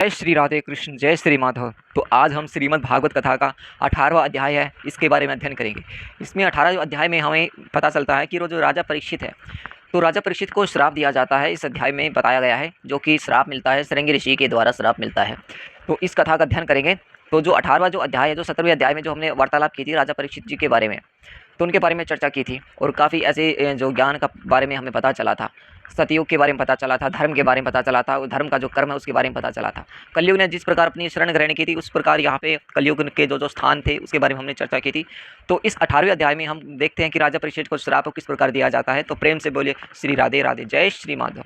जय श्री राधे कृष्ण, जय श्री माधव। तो आज हम श्रीमद् भागवत कथा का 18वां अध्याय है, इसके बारे में अध्ययन करेंगे। इसमें 18वें अध्याय में हमें पता चलता है कि जो राजा परीक्षित है, तो राजा परीक्षित को श्राप दिया जाता है। इस अध्याय में बताया गया है, जो कि श्राप मिलता है, शृंगी ऋषि के द्वारा श्राप मिलता है। तो इस कथा का अध्ययन करेंगे। तो जो 18वां जो अध्याय है, जो 17वें अध्याय में जो हमने वार्तालाप की थी राजा परीक्षित जी के बारे में, तो उनके बारे में चर्चा की थी और काफ़ी ऐसे जो ज्ञान का बारे में हमें पता चला था। सतयुग के बारे में पता चला था, धर्म के बारे में पता चला था, धर्म का जो कर्म है उसके बारे में पता चला था। कलयुग ने जिस प्रकार अपनी शरण ग्रहण की थी, उस प्रकार यहाँ पे कलयुग के जो स्थान थे उसके बारे में हमने चर्चा की थी। तो इस 18वें अध्याय में हम देखते हैं कि राजा परीक्षित को श्राप किस प्रकार दिया जाता है। तो प्रेम से बोलिए श्री राधे राधे, जय श्री माधव।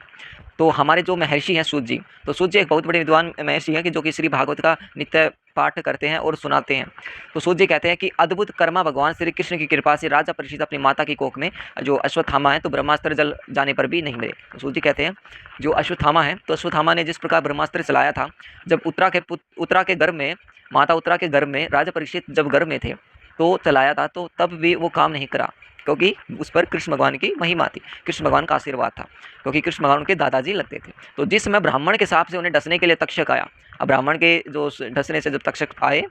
तो हमारे जो महर्षि हैं सूत जी, तो सूत जी एक बहुत बड़े विद्वान महर्षि हैं कि जो कि श्री भागवत का नित्य पाठ करते हैं और सुनाते हैं। तो सूत जी कहते हैं कि अद्भुत कर्मा भगवान श्री कृष्ण की कृपा से राजा परीक्षित अपनी माता की कोख में जो अश्वत्थामा है, तो ब्रह्मास्त्र जल जाने पर भी नहीं मरे। तो सूत जी कहते हैं जो अश्वत्थामा है, तो अश्वत्थामा ने जिस प्रकार ब्रह्मास्त्र चलाया था, जब उत्तरा के गर्भ में, माता उत्तरा के गर्भ में राजा परीक्षित जब गर्भ में थे तो चलाया था, तो तब भी वो काम नहीं करा, क्योंकि उस पर कृष्ण भगवान की महिमा थी, कृष्ण भगवान का आशीर्वाद था, क्योंकि कृष्ण भगवान उनके दादाजी लगते थे। तो जिस समय ब्राह्मण के हिसाब से उन्हें डसने के लिए तक्षक आया, अब ब्राह्मण के जो डसने से जब तक्षक आए,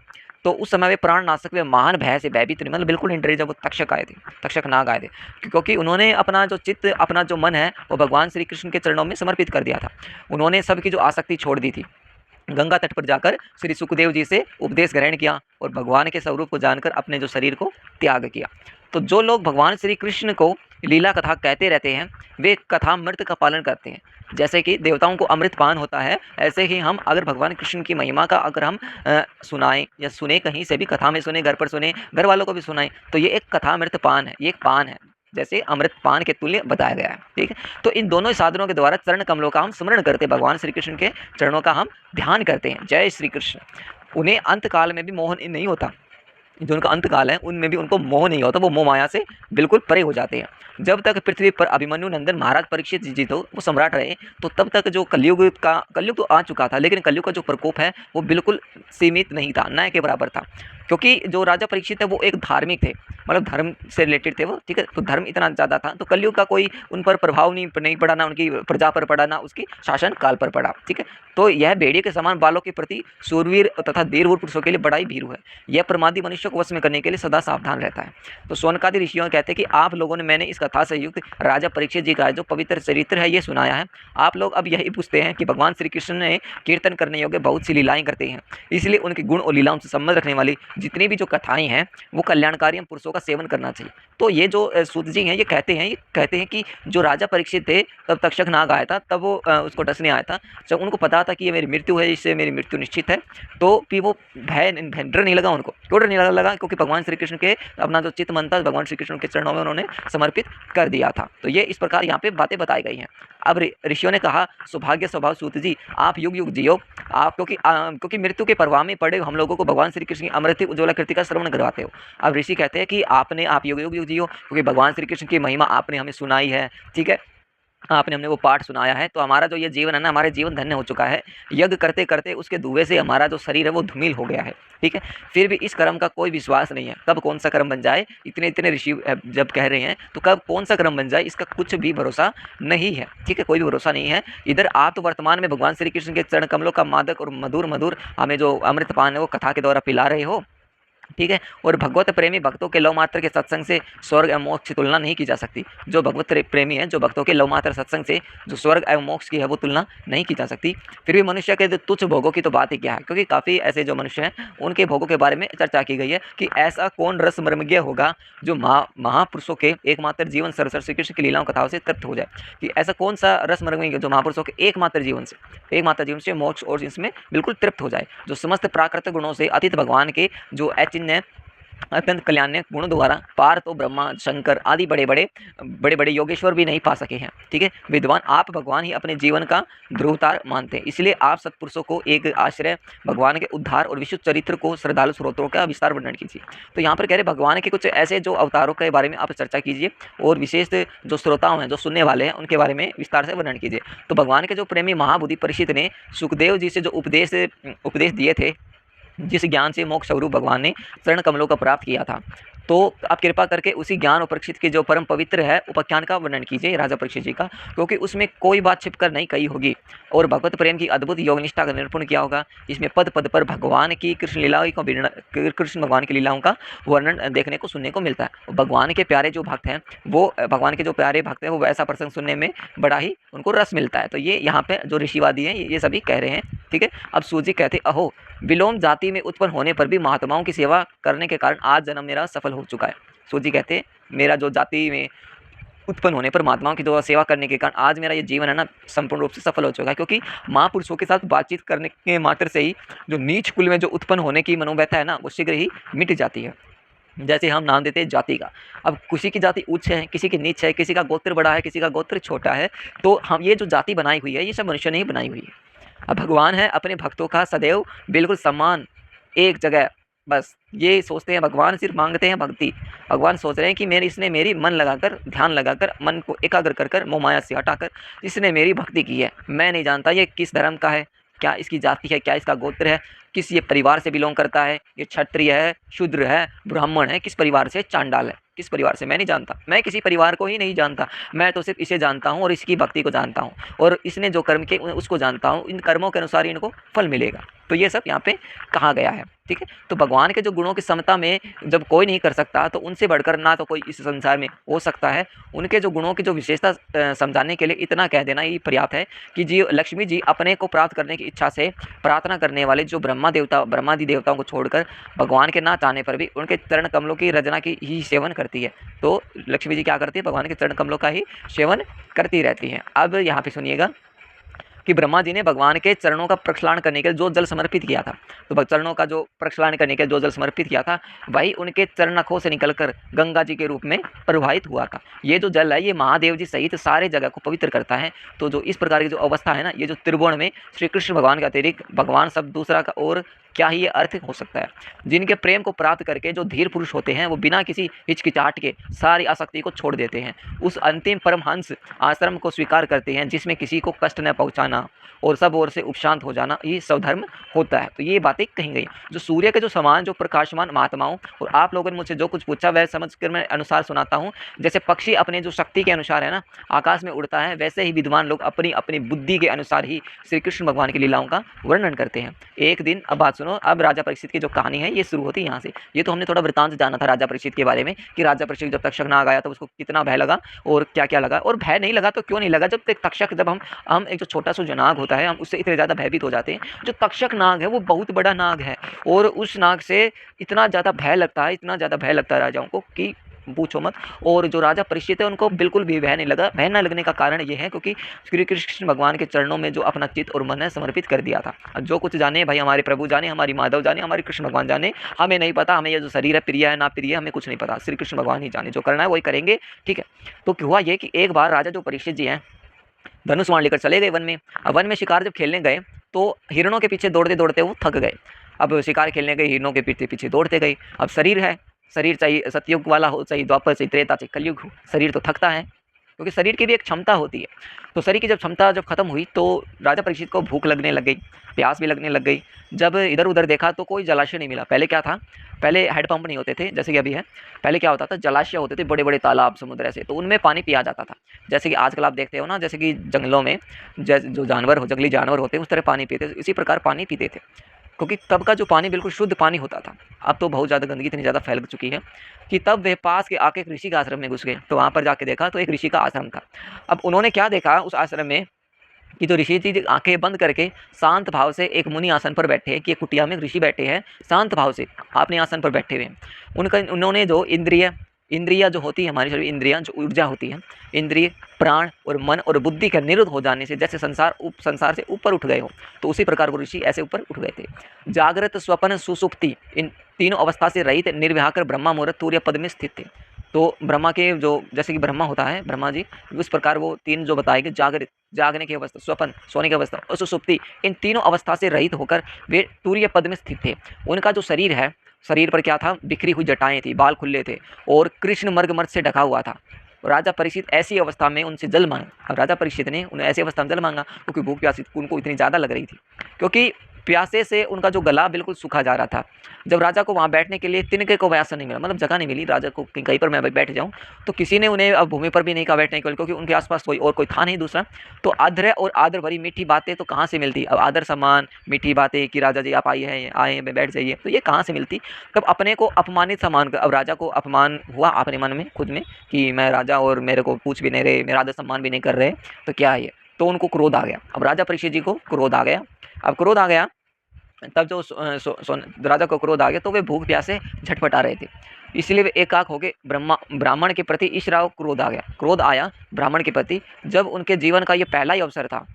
तो उस समय वे प्राणनाशक, वे महान भय से भयभीत, मतलब बिल्कुल नहीं डरे जब वो तक्षक आए थे, तक्षक नाग आए थे, क्योंकि उन्होंने अपना जो चित्त, अपना जो मन है, वो भगवान श्री कृष्ण के चरणों में समर्पित कर दिया था। उन्होंने सबकी जो आसक्ति छोड़ दी थी, गंगा तट पर जाकर श्री सुखदेव जी से उपदेश ग्रहण किया और भगवान के स्वरूप को जानकर अपने जो शरीर को त्याग किया। तो जो लोग भगवान श्री कृष्ण को लीला कथा कहते रहते हैं, वे कथामृत का पालन करते हैं। जैसे कि देवताओं को अमृत पान होता है, ऐसे ही हम अगर भगवान कृष्ण की महिमा का अगर हम सुनाएं या सुने, कहीं से भी कथा में सुने, घर पर सुने, घर वालों को भी सुनाएं, तो ये एक कथामृत पान है, ये एक पान है, जैसे अमृत पान के तुल्य बताया गया है। ठीक है, तो इन दोनों साधनों के द्वारा चरण कमलों का हम स्मरण करते, भगवान श्री कृष्ण के चरणों का हम ध्यान करते हैं। जय श्री कृष्ण। उन्हें अंत काल में भी मोह नहीं होता, जो उनका अंत काल है उनमें भी उनको मोह नहीं होता, वो मोह माया से बिल्कुल परे हो जाते हैं। जब तक पृथ्वी पर अभिमन्यु नंदन महाराज परीक्षित जी तो वो सम्राट रहे, तो तब तक जो कलयुग तो आ चुका था, लेकिन कलयुग का जो प्रकोप है वो बिल्कुल सीमित नहीं था, न के बराबर था, क्योंकि जो राजा परीक्षित है वो एक धार्मिक थे, मतलब धर्म से रिलेटेड थे वो। ठीक है, तो धर्म इतना ज़्यादा था, तो कलयुग का कोई उन पर प्रभाव नहीं पड़ा, ना उनकी प्रजा पर पड़ा, ना उसकी शासन काल पर पड़ा। ठीक है, तो यह भेड़िए के समान बालों के प्रति सूरवीर तथा धीरवीर पुरुषों के लिए बड़ा ही भीरू है। यह प्रमादी मनुष्य को वश में करने के लिए सदा सावधान रहता है। तो सोनकादि ऋषियों कहते हैं कि आप लोगों ने, मैंने इस कथा से युक्त राजा परीक्षित जी का जो पवित्र चरित्र है ये सुनाया है। आप लोग अब यही पूछते हैं कि भगवान श्री कृष्ण ने कीर्तन करने योग्य बहुत सी लीलाएं करते हैं, इसलिए उनके गुण और लीलाओं से संबंध रखने वाली जितनी भी जो कथाएं हैं वो कल्याणकारी पुरुषों का सेवन करना चाहिए। तो ये जो सूत जी हैं ये कहते हैं कि जो राजा परीक्षित थे, तब तक्षक नाग आया था, तब वो उसको डसने आया था, जब उनको पता था कि ये मेरी मृत्यु है, इससे मेरी मृत्यु निश्चित है, तो भी वो डर नहीं लगा उनको। क्यों डर नहीं लगा? क्योंकि भगवान श्री कृष्ण के अपना जो चित्त मन था भगवान श्री कृष्ण के चरणों में उन्होंने समर्पित कर दिया था। तो ये इस प्रकार यहाँ पे बातें बताई गई हैं। अब ऋषियों ने कहा, सौभाग्य स्वभाव सूत जी, आप युग युग जियो, आप क्योंकि मृत्यु के प्रवाह में पड़े हम लोगों को भगवान श्री कृष्ण की अमृत उज्ज्वला कृति का श्रवण करवाते हो। अब ऋषि कहते हैं कि आप युग युग जियो, क्योंकि भगवान श्री कृष्ण की महिमा आपने हमें सुनाई है। ठीक है, आपने हमने वो पाठ सुनाया है, तो हमारा जो ये जीवन है ना, हमारे जीवन धन्य हो चुका है। यज्ञ करते करते उसके धुएं से हमारा जो शरीर है वो धूमिल हो गया है। ठीक है, फिर भी इस कर्म का कोई विश्वास नहीं है, कब कौन सा कर्म बन जाए, इतने ऋषि जब कह रहे हैं, तो कब कौन सा कर्म बन जाए इसका कुछ भी भरोसा नहीं है। ठीक है, कोई भी भरोसा नहीं है। इधर आप तो वर्तमान में भगवान श्री कृष्ण के चरण कमलों का मादक और मधुर हमें जो अमृतपान है वो कथा के द्वारा पिला रहे हो। ठीक है, और भगवत प्रेमी भक्तों के लव मात्र के सत्संग से स्वर्ग एवं मोक्ष की तुलना नहीं की जा सकती। जो भगवत प्रेमी है, जो भक्तों के लव मात्र सत्संग से जो स्वर्ग एवं मोक्ष की है वो तुलना नहीं की जा सकती। फिर भी मनुष्य के तुच्छ भोगों की तो बात ही क्या है, क्योंकि काफ़ी ऐसे जो मनुष्य हैं उनके भोगों के बारे में चर्चा की गई है कि ऐसा कौन रस मर्मज्ञ होगा जो महापुरुषों के एकमात्र जीवन सरसर श्री कृष्ण की लीलाओं कथाओं से तृप्त हो जाए। कि ऐसा कौन सा रस मर्मज्ञ जो महापुरुषों के एकमात्र जीवन से मोक्ष और इसमें बिल्कुल तृप्त हो जाए, जो समस्त प्राकृतिक गुणों से अतीत भगवान के जो अचिन्त्य अत्यंत कल्याण गुण द्वारा पार तो ब्रह्मा शंकर आदि बड़े बड़े योगेश्वर भी नहीं पा सके हैं। ठीक है, विद्वान आप भगवान ही अपने जीवन का ध्रुवतार मानते हैं, इसलिए आप सत्पुरुषों को एक आश्रय भगवान के उद्धार और विशुद्ध चरित्र को श्रद्धालु स्रोतों का विस्तार वर्णन कीजिए। तो यहाँ पर कह रहे भगवान के कुछ ऐसे जो अवतारों के बारे में आप चर्चा कीजिए और विशेष जो श्रोताओं हैं, जो सुनने वाले हैं, उनके बारे में विस्तार से वर्णन कीजिए। तो भगवान के जो प्रेमी महाबुद्धि परीक्षित ने सुखदेव जी से जो उपदेश दिए थे, जिस ज्ञान से मोक्ष स्वरूप भगवान ने चरण कमलों का प्राप्त किया था, तो आप कृपा करके उसी ज्ञान और परीक्षित के जो परम पवित्र है उपाख्यान का वर्णन कीजिए राजा परीक्षित जी का, क्योंकि उसमें कोई बात छिप कर नहीं कही होगी और भगवत प्रेम की अद्भुत योग निष्ठा का निरूपण किया होगा। इसमें पद पद पर भगवान की कृष्ण लीलाओं को कृष्ण भगवान की लीलाओं का वर्णन देखने को सुनने को मिलता है। भगवान के प्यारे जो भक्त हैं वो भगवान के जो प्यारे भक्त हैं वो ऐसा प्रसंग सुनने में बड़ा ही उनको रस मिलता है। तो ये यहाँ पे जो ऋषिवादी हैं ये सभी कह रहे हैं, ठीक है। अब सूत जी कहते अहो विलोम जाति में उत्पन्न होने पर भी महात्माओं की सेवा करने के कारण आज जन्म मेरा सफल हो चुका है। सूत जी कहते मेरा जो जाति में उत्पन्न होने पर महात्माओं की जो सेवा करने के कारण आज मेरा ये जीवन है ना संपूर्ण रूप से सफल हो चुका है, क्योंकि महापुरुषों के साथ बातचीत करने के मात्र से ही जो नीच कुल में जो उत्पन्न होने की मनोव्यथा है ना वो शीघ्र ही मिट जाती है। जैसे हम नाम देते हैं जाति का, अब किसी की जाति उच्च है, किसी की नीच है, किसी का गोत्र बड़ा है, किसी का गोत्र छोटा है, तो हम ये जो जाति बनाई हुई है ये सब मनुष्य ने ही बनाई हुई है। अब भगवान है अपने भक्तों का सदैव बिल्कुल सम्मान एक जगह, बस ये सोचते हैं भगवान सिर्फ मांगते हैं भक्ति। भगवान सोच रहे हैं कि इसने मेरी मन लगाकर ध्यान लगाकर मन को एकाग्र कर कर मोह माया से हटाकर इसने मेरी भक्ति की है। मैं नहीं जानता ये किस धर्म का है, क्या इसकी जाति है, क्या इसका गोत्र है, किस ये परिवार से बिलोंग करता है, ये क्षत्रिय है, शूद्र है, ब्राह्मण है, किस परिवार से, चांडाल है, किस परिवार से मैं नहीं जानता। मैं किसी परिवार को ही नहीं जानता, मैं तो सिर्फ इसे जानता हूँ और इसकी भक्ति को जानता हूँ और इसने जो कर्म किए उसको जानता हूँ, इन कर्मों के अनुसार इनको फल मिलेगा। तो ये सब यहाँ पे कहा गया है, ठीक है। तो भगवान के जो गुणों की समता में जब कोई नहीं कर सकता तो उनसे बढ़कर ना तो कोई इस संसार में हो सकता है। उनके जो गुणों की जो विशेषता समझाने के लिए इतना कह देना ही पर्याप्त है कि जी लक्ष्मी जी अपने को प्राप्त करने की इच्छा से प्रार्थना करने वाले जो ब्रह्मादि देवताओं को छोड़कर भगवान के ना चाहने पर भी उनके चरण कमलों की रचना की ही सेवन करती है। तो लक्ष्मी जी क्या करती है, भगवान के चरण कमलों का ही सेवन करती रहती हैं। अब यहाँ पे सुनिएगा कि ब्रह्मा जी ने भगवान के चरणों का प्रक्षालन करने के लिए जो जल समर्पित किया था, तो चरणों का जो प्रक्षालन करने के लिए जो जल समर्पित किया था वही उनके चरण नखों से निकलकर गंगा जी के रूप में प्रवाहित हुआ था। ये जो जल है ये महादेव जी सहित सारे जगह को पवित्र करता है। तो जो इस प्रकार की जो अवस्था है ना, ये जो त्रिभुवन में श्री कृष्ण भगवान के अतिरिक्त भगवान सब दूसरा का और क्या ही ये अर्थ हो सकता है। जिनके प्रेम को प्राप्त करके जो धीर पुरुष होते हैं वो बिना किसी हिचकिचाहट के सारी आसक्ति को छोड़ देते हैं, उस अंतिम परमहंस आश्रम को स्वीकार करते हैं जिसमें किसी को कष्ट न पहुंचाना और सब ओर से उपशांत हो जाना ये स्वधर्म होता है। तो ये बातें कही गई जो सूर्य के जो समान जो प्रकाशमान महात्माओं, और आप लोगों ने मुझसे जो कुछ पूछा वह समझ कर मैं अनुसार सुनाता हूँ। जैसे पक्षी अपने जो शक्ति के अनुसार है ना आकाश में उड़ता है, वैसे ही विद्वान लोग अपनी अपनी बुद्धि के अनुसार ही श्री कृष्ण भगवान की लीलाओं का वर्णन करते हैं। एक दिन अब बात सुनो, अब राजा परीक्षित की जो कहानी है ये शुरू होती है यहाँ से। ये तो हमने थोड़ा वृतांत जाना था राजा परीक्षित के बारे में कि राजा परीक्षित जब तक्षक नाग आया तो उसको कितना भय लगा और क्या क्या लगा, और भय नहीं लगा तो क्यों नहीं लगा। जब तक तक्षक जब हम एक जो छोटा सा जो नाग होता है हम उससे इतने ज़्यादा भयभीत हो जाते हैं। जो तक्षक नाग है वो बहुत बड़ा नाग है और उस नाग से इतना ज़्यादा भय लगता है, इतना ज़्यादा भय लगता है राजाओं को कि पूछो मत। और जो राजा परीक्षित है उनको बिल्कुल भी भय नहीं लगा। भय न लगने का कारण ये है क्योंकि श्री कृष्ण भगवान के चरणों में जो अपना चित्त और मन है समर्पित कर दिया था। जो कुछ जाने भाई हमारे प्रभु जाने, हमारी माधव जाने, हमारे कृष्ण भगवान जाने, हमें नहीं पता। हमें ये जो शरीर है प्रिय है ना प्रिय है हमें कुछ नहीं पता, श्री कृष्ण भगवान ही जाने, जो करना है वही करेंगे, ठीक है। तो हुआ ये कि एक बार राजा जो परीक्षित जी हैं धनुष बाण लेकर चले गए वन में। अब वन में शिकार जब खेलने गए तो हिरणों के पीछे दौड़ते दौड़ते वो थक गए। अब शिकार खेलने गए, हिरणों के पीछे पीछे दौड़ते गए। अब शरीर है, शरीर चाहिए सतयुग वाला हो, चाहिए द्वापर, चाहिए त्रेता, चाहिए कलयुग हो, शरीर तो थकता है क्योंकि शरीर की भी एक क्षमता होती है। तो शरीर की जब क्षमता जब खत्म हुई तो राजा परीक्षित को भूख लगने लग गई, प्यास भी लगने लग गई। जब इधर उधर देखा तो कोई जलाशय नहीं मिला। पहले क्या था, पहले हैंडपंप नहीं होते थे जैसे कि अभी है। पहले क्या होता था, जलाशय होते थे, बड़े बड़े तालाब समुद्र ऐसे, तो उनमें पानी पिया जाता था। जैसे कि आजकल आप देखते हो ना, जैसे कि जंगलों में जो जानवर हो, जंगली जानवर होते हैं उस तरह पानी पीते थे, इसी प्रकार पानी पीते थे क्योंकि तब का जो पानी बिल्कुल शुद्ध पानी होता था। अब तो बहुत ज़्यादा गंदगी इतनी ज़्यादा फैल चुकी है कि तब वे पास के आके एक ऋषि के आश्रम में घुस गए। तो वहाँ पर जाके देखा तो एक ऋषि का आश्रम था। अब उन्होंने क्या देखा उस आश्रम में कि जो ऋषि जी आंखें बंद करके शांत भाव से एक मुनि आसन पर बैठे हैं, कि एक कुटिया में एक ऋषि बैठे हैं शांत भाव से अपने आसन पर बैठे हुए हैं। उन्होंने जो इंद्रिया जो होती है हमारी शरीर इंद्रियां जो ऊर्जा होती है, इंद्रिय प्राण और मन और बुद्धि का निरुद्ध हो जाने से जैसे संसार से ऊपर उठ गए हो, तो उसी प्रकार वो ऋषि ऐसे ऊपर उठ गए थे। जागृत स्वप्न सुसुप्ति इन तीनों अवस्था से रहित निर्विहाकर ब्रह्मा मुहूर्त तूर्य पद में स्थित थे। तो ब्रह्मा के जो जैसे कि ब्रह्मा होता है, ब्रह्मा जी उस प्रकार वो तीन जो बताए गए, जागृत जागने की अवस्था, स्वप्न सोने की अवस्था और सुसुप्ति, इन तीनों अवस्था से रहित होकर वे तूर्य पद में स्थित थे। उनका जो शरीर है, शरीर पर क्या था, बिखरी हुई जटाएं थी, बाल खुले थे और कृष्ण मर्ग मर्द से ढका हुआ था। राजा परीक्षित ऐसी अवस्था में उनसे जल मांगा। अब राजा परीक्षित ने उन्हें ऐसी अवस्था में जल मांगा क्योंकि भूख प्यास उनको इतनी ज़्यादा लग रही थी, क्योंकि प्यासे से उनका जो गला बिल्कुल सूखा जा रहा था। जब राजा को वहाँ बैठने के लिए तिनके को आसन नहीं मिला, मतलब जगह नहीं मिली राजा को कि कहीं पर मैं बैठ जाऊँ, तो किसी ने उन्हें अब भूमि पर भी नहीं कहा बैठने के लिए, क्योंकि उनके आसपास कोई था नहीं दूसरा। तो आदर और आदर भरी मीठी बातें तो कहाँ से मिलती? अब आदर सम्मान, मीठी बातें कि राजा जी आप आए हैं, बैठ जाइए, तो ये कहाँ से मिलती? तब अपने को अपमानित सम्मान कर, अब राजा को अपमान हुआ अपने मन में खुद में कि मैं राजा और मेरे को पूछ भी नहीं रहे, मेरा आदर सम्मान भी नहीं कर रहे, तो क्या है ये? तो उनको क्रोध आ गया। अब राजा परीक्षित जी को क्रोध आ गया। अब क्रोध आ गया, तब जो राजा को क्रोध आ गया, तो वे भूख प्यास से झटपटा रहे थे। इसलिए वे एकाक हो गए। ब्राह्मण के प्रति ईर्ष्या क्रोध आ गया, क्रोध आया ब्राह्मण के प्रति। जब उनके जीवन का ये पहला ही अवसर था,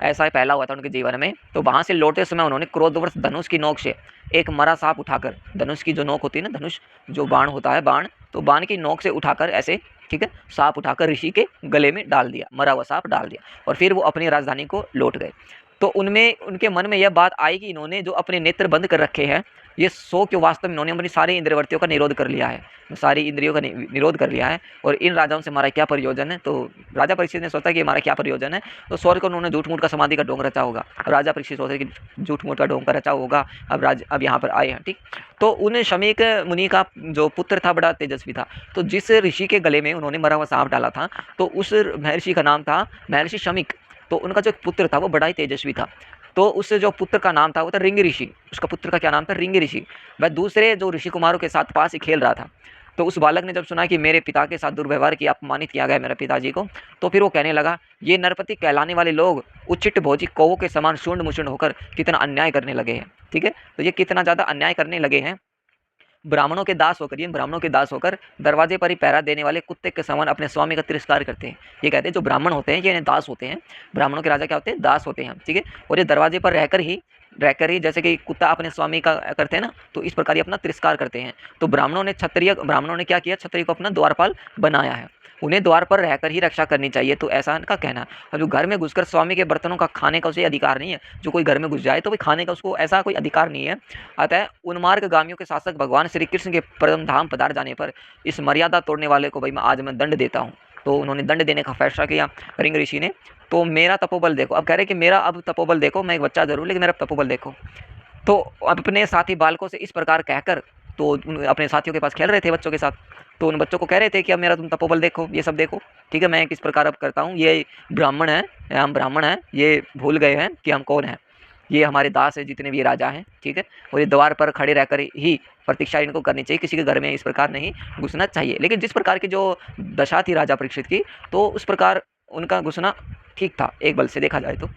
ऐसा ही पहला हुआ था उनके जीवन में, तो वहाँ से लौटते समय उन्होंने क्रोधवश धनुष की नोक से एक मरा सांप उठाकर, धनुष की जो नोक होती है ना, धनुष जो बाण होता है, बाण, तो बाण की नोक से उठाकर ऐसे, ठीक है, सांप उठाकर ऋषि के गले में डाल दिया, मरा हुआ सांप डाल दिया, और फिर वो अपनी राजधानी को लौट गए। तो उनमें, उनके मन में यह बात आई कि इन्होंने जो अपने नेत्र बंद कर रखे हैं, ये सो क्यों, वास्तव में इन्होंने अपनी सारी इंद्रियवृत्तियों का निरोध कर लिया है, सारी इंद्रियों का निरोध कर लिया है, और इन राजाओं से हमारा क्या प्रयोजन है? तो राजा परीक्षित ने सोचा कि हमारा क्या प्रयोजन है, तो स्वर्ग को उन्होंने झूठ मूठ का समाधि का ढोंग रचा होगा। राजा परीक्षित सोचे कि झूठ मूठ का ढोंग का रचा होगा, अब यहाँ पर आए हैं, ठीक। तो उन शमीक मुनि का जो पुत्र था बड़ा तेजस्वी था, तो जिस ऋषि के गले में उन्होंने मरा हुआ सांप डाला था, तो उस महर्षि का नाम था महर्षि शमीक। तो उनका जो पुत्र था वो बड़ा ही तेजस्वी था। तो उस जो पुत्र का नाम था वो था रिंग ऋषि। उसका पुत्र का क्या नाम था? रिंग ऋषि। वह दूसरे जो ऋषि कुमारों के साथ पास ही खेल रहा था। तो उस बालक ने जब सुना कि मेरे पिता के साथ दुर्व्यवहार किया, अपमानित किया गया मेरे पिताजी को, तो फिर वो कहने लगा, ये नरपति कहलाने वाले लोग उच्चिष्ट भोजी कौवों के समान शून्य मुशुंड होकर कितना अन्याय करने लगे हैं, ठीक है। तो ये कितना ज़्यादा अन्याय करने लगे हैं, ब्राह्मणों के दास होकर, ये ब्राह्मणों के दास होकर दरवाजे पर ही पहरा देने वाले कुत्ते के समान अपने स्वामी का तिरस्कार करते हैं। ये कहते हैं जो ब्राह्मण होते हैं ये दास होते हैं, ब्राह्मणों के राजा क्या होते हैं? दास होते हैं, ठीक है। और ये दरवाजे पर रहकर ही जैसे कि कुत्ता अपने स्वामी का करते हैं ना, तो इस प्रकार ये अपना तिरस्कार करते हैं। तो ब्राह्मणों ने क्या किया? क्षत्रिय को अपना द्वारपाल बनाया है। उन्हें द्वार पर रहकर ही रक्षा करनी चाहिए, तो ऐसा इनका कहना है। अब जो घर में घुसकर स्वामी के बर्तनों का खाने का उसे अधिकार नहीं है, जो कोई घर में घुस जाए तो भाई खाने का उसको ऐसा कोई अधिकार नहीं है। अतः उन्मार्गगामियों के शासक भगवान श्री कृष्ण के परम धाम पधार जाने पर इस मर्यादा तोड़ने वाले को भाई आज मैं दंड देता हूँ। तो उन्होंने दंड देने का फैसला किया रिंग ऋषि ने। तो मेरा तपोबल देखो, अब कह रहे कि मेरा अब तपोबल देखो, मैं एक बच्चा जरूर लेकिन मेरा तपोबल देखो। तो अपने साथी बालकों से इस प्रकार कहकर, तो अपने साथियों के पास खेल रहे थे बच्चों के साथ, तो उन बच्चों को कह रहे थे कि अब मेरा तुम तपोबल देखो, ये सब देखो, ठीक है, मैं किस प्रकार अब करता हूँ। ये ब्राह्मण है, हम ब्राह्मण हैं, ये भूल गए हैं कि हम कौन हैं, ये हमारे दास है जितने भी ये राजा हैं, ठीक है। और ये द्वार पर खड़े रहकर ही प्रतीक्षा इनको करनी चाहिए, किसी के घर में इस प्रकार नहीं घुसना चाहिए। लेकिन जिस प्रकार की जो दशा थी राजा परीक्षित की, तो उस प्रकार उनका घुसना ठीक था एक बल से देखा जाए तो,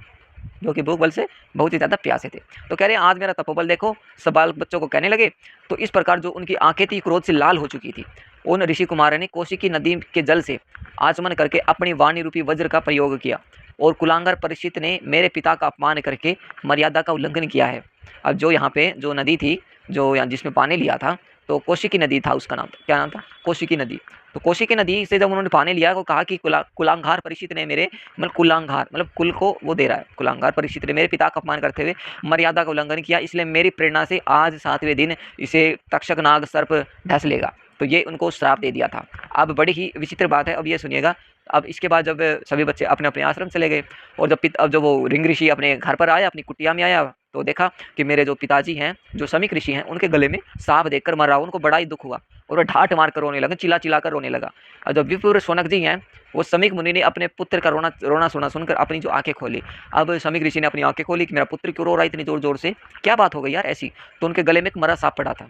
जो कि भूख बल से बहुत ही ज़्यादा प्यासे थे। तो कह रहे हैं आज मेरा तपोबल देखो, सब बाल बच्चों को कहने लगे। तो इस प्रकार जो उनकी आंखें थी क्रोध से लाल हो चुकी थी, उन ऋषि कुमार ने कोशिकी नदी के जल से आचमन करके अपनी वाणी रूपी वज्र का प्रयोग किया, और कुलांगर परीक्षित ने मेरे पिता का अपमान करके मर्यादा का उल्लंघन किया है। अब जो यहाँ पे जो नदी थी, जो यहाँ जिसमें पानी लिया था, तो कौशिकी नदी था उसका नाम, क्या नाम था? कौशिकी नदी। तो कौशिकी नदी से जब उन्होंने पानी लिया, वो कहा कि कुलांगार परीक्षित ने मेरे, मतलब कुलांगार मतलब कुल को वो दे रहा है, कुलांगार परीक्षित ने मेरे पिता का अपमान करते हुए मर्यादा का उल्लंघन किया, इसलिए मेरी प्रेरणा से आज 7वें दिन इसे तक्षक नाग सर्प ढस लेगा। तो ये उनको श्राप दे दिया था। अब बड़ी ही विचित्र बात है, अब ये सुनिएगा। अब इसके बाद जब सभी बच्चे अपने अपने आश्रम चले गए, और अब जब वो रिंग ऋषि अपने घर पर आया, अपनी कुटिया में आया, तो देखा कि मेरे जो पिताजी हैं, जो शमीक ऋषि हैं, उनके गले में सांप देखकर मर रहा, उनको बड़ा ही दुख हुआ, और वो ढाट मार कर रोने लगे, चिल्ला चिल्ला कर रोने लगा। और जब विप्र शौनक जी हैं, वो शमीक मुनि ने अपने पुत्र का रोना सुना सुनकर अपनी जो आंखें खोली। अब शमीक ऋषि ने अपनी आंखें खोली कि मेरा पुत्र क्यों रो रहा है इतनी जोर जोर से, क्या बात हो गई यार ऐसी। तो उनके गले में एक मरा सांप पड़ा था,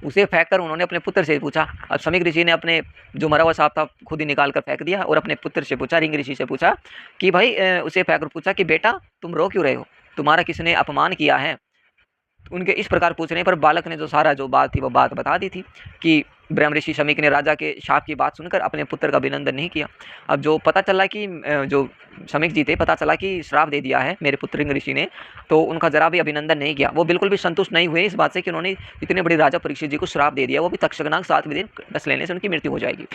उसे फेंक कर उन्होंने अपने पुत्र से पूछा। अब शमीक ऋषि ने अपने जो मरा हुआ सांप था खुद ही निकाल कर फेंक दिया, और अपने पुत्र से पूछा, रिंग ऋषि से पूछा कि भाई उसे फेंक कर पूछा कि बेटा तुम रो क्यों रहे हो, तुम्हारा किसने अपमान किया है। उनके इस प्रकार पूछने पर बालक ने जो सारा जो बात थी वो बात बता दी थी कि ब्रह्म ऋषि शमीक ने राजा के शाप की बात सुनकर अपने पुत्र का अभिनंदन नहीं किया। अब जो पता चला कि जो शमीक जी थे, पता चला कि श्राप दे दिया है मेरे पुत्र रिंग ऋषि ने, तो उनका जरा भी अभिनंदन नहीं किया। वो बिल्कुल भी संतुष्ट नहीं हुए इस बात से कि उन्होंने इतने बड़े राजा परीक्षित जी को श्राप दे दिया, वो भी तक्षकनाग 7वें दिन डस लेने से उनकी मृत्यु हो जाएगी।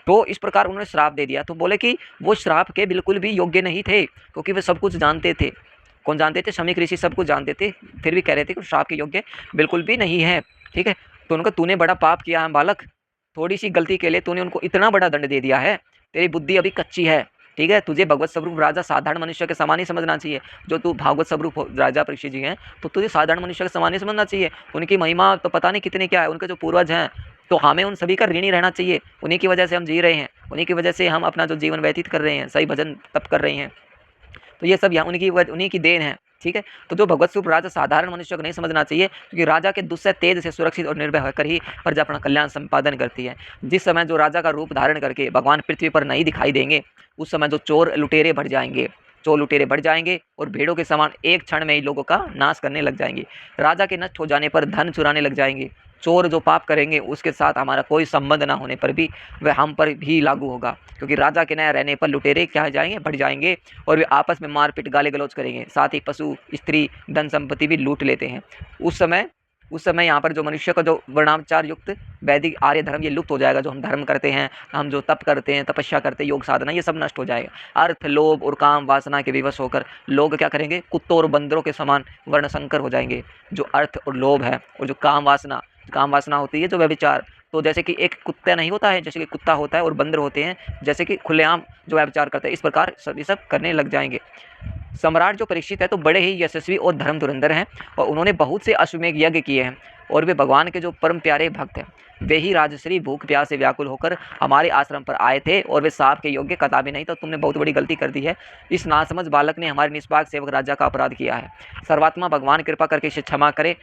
तो इस प्रकार उन्होंने श्राप दे दिया। तो बोले कि वो श्राप के बिल्कुल भी योग्य नहीं थे, क्योंकि वे सब कुछ जानते थे। कौन जानते थे? शमीक ऋषि सब कुछ जानते थे, फिर भी कह रहे थे कि श्राप के योग्य बिल्कुल भी नहीं है, ठीक है। तो उनका तूने बड़ा पाप किया है बालक, थोड़ी सी गलती के लिए तूने उनको इतना बड़ा दंड दे दिया है, तेरी बुद्धि अभी कच्ची है, ठीक है, तुझे भगवत स्वरूप राजा साधारण मनुष्य के समान ही समझना चाहिए। जो तू भागवत स्वरूप राजा परीक्षित जी हैं, तो तुझे साधारण मनुष्य के समान ही समझना चाहिए। उनकी महिमा तो पता नहीं कितनी क्या है, उनके जो पूर्वज हैं, तो हमें उन सभी का ऋणी रहना चाहिए। उन्हीं की वजह से हम जी रहे हैं, उन्हीं की वजह से हम अपना जो जीवन व्यतीत कर रहे हैं, सही भजन तप कर रहे हैं। तो ये सब यहाँ उन्हीं की देन है। ठीक है, तो जो भगवत स्वरूप राजा साधारण मनुष्य को नहीं समझना चाहिए, क्योंकि राजा के दुष्ट से तेज से सुरक्षित और निर्भय होकर ही प्रजा अपना कल्याण संपादन करती है। जिस समय जो राजा का रूप धारण करके भगवान पृथ्वी पर नहीं दिखाई देंगे, उस समय जो चोर लुटेरे बढ़ जाएंगे, चोर लुटेरे बढ़ जाएंगे और भेड़ों के समान एक क्षण में ही लोगों का नाश करने लग जाएंगे। राजा के नष्ट हो जाने पर धन चुराने लग जाएंगे। चोर जो पाप करेंगे उसके साथ हमारा कोई संबंध ना होने पर भी वह हम पर भी लागू होगा, क्योंकि राजा के न रहने पर लुटेरे क्या हो जाएंगे, बढ़ जाएंगे और वे आपस में मारपीट गाली गलौज करेंगे, साथ ही पशु स्त्री धन संपत्ति भी लूट लेते हैं। उस समय यहाँ पर जो मनुष्य का जो वर्णाचार युक्त वैदिक आर्य धर्म ये लुप्त हो जाएगा। जो हम धर्म करते हैं, हम जो तप करते हैं, तपस्या करते हैं, योग साधना, ये सब नष्ट हो जाएगा। अर्थ लोभ और काम वासना के विवश होकर लोग क्या करेंगे, कुत्तों और बंदरों के समान वर्ण संकर हो जाएंगे। जो अर्थ और लोभ है और जो काम वासना होती है, जो व्यभिचार, तो जैसे कि एक कुत्ता नहीं होता है, जैसे कि कुत्ता होता है और बंदर होते हैं, जैसे कि खुलेआम जो व्यभिचार करते हैं, इस प्रकार ये सब करने लग जाएंगे। सम्राट जो परीक्षित है तो बड़े ही यशस्वी और धर्म धुरंधर हैं और उन्होंने बहुत से अश्वमेध यज्ञ किए हैं और वे भगवान के जो परम प्यारे भक्त हैं। वे ही राजश्री भूख प्यास से व्याकुल होकर हमारे आश्रम पर आए थे और वे साप के योग्य कदा भी नहीं। तो तुमने बहुत बड़ी गलती कर दी है। इस नासमझ बालक ने हमारे निष्पाक सेवक राजा का अपराध किया है। सर्वात्मा भगवान कृपा करके इसे क्षमा करे।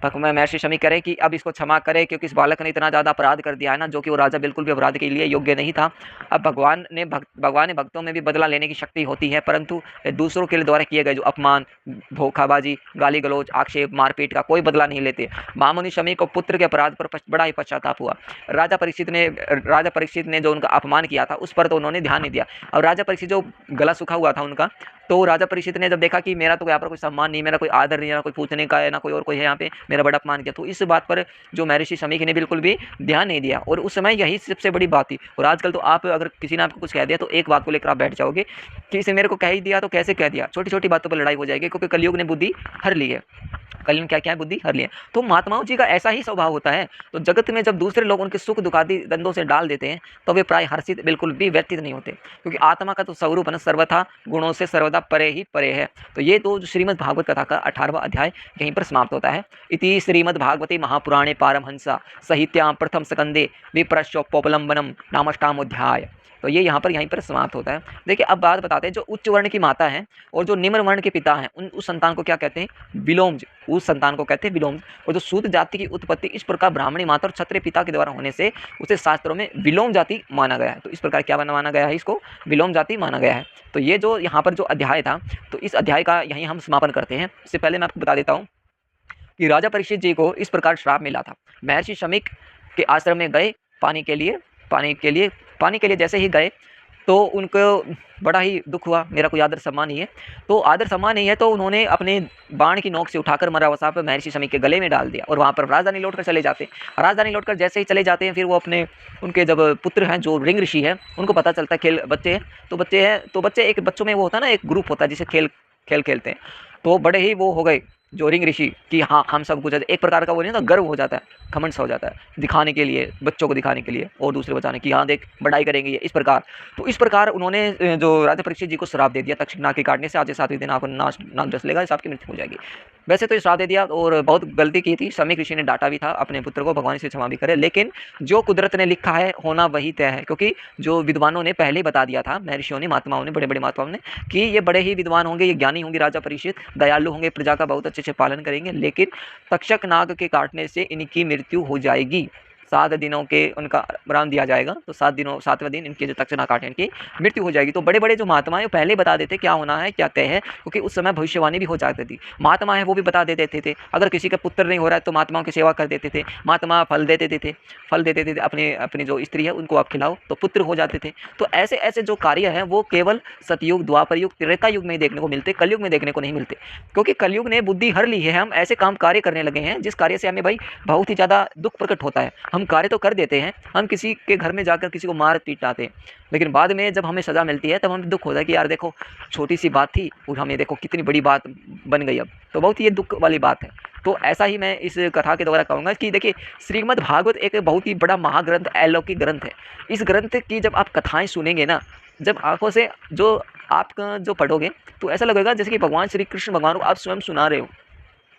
महर्षि शमी करे कि अब इसको क्षमा करे, क्योंकि इस बालक ने इतना ज़्यादा अपराध कर दिया है ना, जो कि वो राजा बिल्कुल भी अपराध के लिए योग्य नहीं था। अब भगवान ने भक्तों में भी बदला लेने की शक्ति होती है, परंतु दूसरों के द्वारा किए गए जो अपमान, धोखाबाजी, गाली गलौज, आक्षेप, मारपीट का कोई बदला नहीं लेते। महामुनि शमी को पुत्र के अपराध पर बड़ा ही पश्चाताप हुआ। राजा परीक्षित ने जो उनका अपमान किया था उस पर तो उन्होंने ध्यान नहीं दिया। और राजा परीक्षित जो गला सूखा हुआ था उनका, तो राजा परीक्षित ने जब देखा कि मेरा तो यहाँ पर कोई सम्मान नहीं, मेरा कोई आदर नहीं, ना कोई पूछने का है, ना कोई और कोई है यहाँ पे, मेरा बड़ा अपमान किया, तो इस बात पर जो महर्षि शमीक ने बिल्कुल भी ध्यान नहीं दिया। और उस समय यही सबसे बड़ी बात थी। और आजकल तो आप अगर किसी ने आपको कुछ कह दिया तो एक बात को लेकर आप बैठ जाओगे कि इसे मेरे को कह ही दिया तो कैसे कह दिया, छोटी छोटी बातों पर लड़ाई हो जाएगी, क्योंकि कलयुग ने बुद्धि हर ली है। कलयुग क्या क्या है, बुद्धि हर ली है। तो महात्माओं जी का ऐसा ही स्वभाव होता है। तो जगत में जब दूसरे लोग उनके सुख दुखादि दंडों से डाल देते हैं तो वे प्राय हर्षित बिल्कुल भी व्यतीत नहीं होते, क्योंकि आत्मा का तो स्वरूप है सर्वथा गुणों से सर्वदा परे ही परे है। तो ये तो श्रीमद् भागवत कथा का 18वां अध्याय यहीं पर समाप्त होता है। इति श्रीमद् भागवते महापुराणे पारमहंसा संहितायां प्रथम स्कंदे विप्रश्चोपलंबनम नामष्टामोध्याय। तो ये यहीं पर समाप्त होता है। देखिए अब बात बताते हैं, जो उच्च वर्ण की माता है और जो निम्न वर्ण के पिता हैं उस संतान को क्या कहते हैं, विलोमज। उस संतान को कहते हैं विलोमज। और जो सूत जाति की उत्पत्ति इस प्रकार ब्राह्मणी माता और क्षत्रिय पिता के द्वारा होने से उसे शास्त्रों में विलोम जाति माना गया है। तो इस प्रकार क्या माना गया है, इसको विलोम जाति माना गया है। तो ये जो यहाँ पर जो अध्याय था, तो इस अध्याय का यहीं हम समापन करते हैं। इससे पहले मैं आपको बता देता हूँ कि राजा परीक्षित जी को इस प्रकार श्राप मिला था। महर्षि शमीक के आश्रम में गए पानी के लिए जैसे ही गए तो उनको बड़ा ही दुख हुआ, मेरा कोई आदर सम्मान नहीं है। तो आदर सम्मान नहीं है तो उन्होंने अपने बाण की नोक से उठाकर मरा हुआ सांप महर्षि शमी के गले में डाल दिया और वहाँ पर राजधानी लौटकर चले जाते हैं। राजधानी लौटकर जैसे ही चले जाते हैं, फिर वो उनके जब पुत्र हैं जो रिंग ऋषि है उनको पता चलता है बच्चे एक बच्चों में वो होता है ना, एक ग्रुप होता है जिसे खेल खेलते हैं। तो बड़े ही वो हो गए जो रिंग ऋषि कि हाँ हम सब कुछ, एक प्रकार का वो नहीं होता, गर्व हो जाता है, घमंड सा हो जाता है, दिखाने के लिए, बच्चों को दिखाने के लिए और दूसरे बचाने की, हाँ देख बढ़ाई करेंगे ये, इस प्रकार। तो इस प्रकार उन्होंने जो राजा परीक्षित जी को श्राप दे दिया, तक्षक नाग के काटने से आज 7वें दिन आपको नाग डस लेगा, इस आपकी मृत्यु हो जाएगी। वैसे तो श्राप दे दिया और बहुत गलती की थी। शमीक ऋषि ने डांटा भी था अपने पुत्र को, भगवान से क्षमा भी करे, लेकिन जो कुदरत ने लिखा है होना वही तय है। क्योंकि जो विद्वानों ने पहले ही बता दिया था, महर्षियों ने, महात्माओं ने, बड़े बड़े महात्माओं ने, कि ये बड़े ही विद्वान होंगे, ये ज्ञानी होंगे राजा परीक्षित, दयालु होंगे, प्रजा का बहुत अच्छे से पालन करेंगे, लेकिन तक्षक नाग के काटने से इनकी मृत्यु हो जाएगी। 7 दिनों के उनका आराम दिया जाएगा, तो 7वें दिन इनके जो तक्षक नाग काटे इनकी मृत्यु हो जाएगी। तो बड़े बड़े जो महात्मा है पहले बता देते क्या होना है, क्या तय है, क्योंकि उस समय भविष्यवाणी भी हो जाती थी। महात्मा है वो भी बता देते थे, अगर किसी का पुत्र नहीं हो रहा है तो महात्माओं की सेवा कर देते थे। महात्मा फल देते थे अपनी जो स्त्री है उनको आप खिलाओ तो पुत्र हो जाते थे। तो ऐसे ऐसे जो कार्य है वो केवल सतयुग, द्वापर युग, त्रेता युग में ही देखने को मिलते, कलयुग में देखने को नहीं मिलते। क्योंकि कलयुग ने बुद्धि हर ली है, हम ऐसे काम कार्य करने लगे हैं जिस कार्य से हमें भाई बहुत ही ज़्यादा दुख प्रकट होता है। हम कार्य तो कर देते हैं, हम किसी के घर में जाकर किसी को मार पीट आते हैं, लेकिन बाद में जब हमें सज़ा मिलती है तब हमें दुख होता है कि यार देखो छोटी सी बात थी और हमें देखो कितनी बड़ी बात बन गई अब। तो बहुत ही ये दुख वाली बात है। तो ऐसा ही मैं इस कथा के द्वारा कहूँगा कि देखिए श्रीमद् भागवत एक बहुत ही बड़ा महाग्रंथ, अलौकिक ग्रंथ है। इस ग्रंथ की जब आप कथाएं सुनेंगे ना जब आँखों से जो आप जो पढ़ोगे तो ऐसा लगेगा जैसे कि भगवान श्री कृष्ण भगवान को आप स्वयं सुना रहे हो,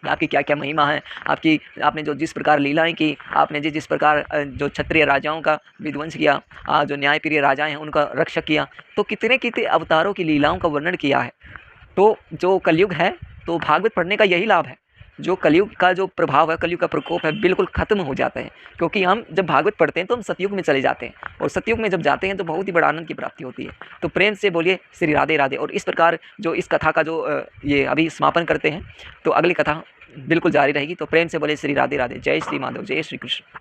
आपकी क्या-क्या महिमा है, आपकी आपने जो जिस प्रकार लीलाएँ की, आपने जिस प्रकार जो क्षत्रिय राजाओं का विध्वंस किया, जो न्यायप्रिय राजा हैं उनका रक्षक किया, तो कितने-कितने अवतारों की लीलाओं का वर्णन किया है। तो जो कलयुग है, तो भागवत पढ़ने का यही लाभ है। जो कलयुग का जो प्रभाव है, कलयुग का प्रकोप है, बिल्कुल ख़त्म हो जाता है। क्योंकि हम जब भागवत पढ़ते हैं तो हम सतयुग में चले जाते हैं, और सतयुग में जब जाते हैं तो बहुत ही बड़ा आनंद की प्राप्ति होती है। तो प्रेम से बोलिए श्री राधे राधे। और इस प्रकार जो इस कथा का जो ये अभी समापन करते हैं, तो अगली कथा बिल्कुल जारी रहेगी। तो प्रेम से बोलिए श्री राधे राधे। जय श्री माधव, जय श्री कृष्ण।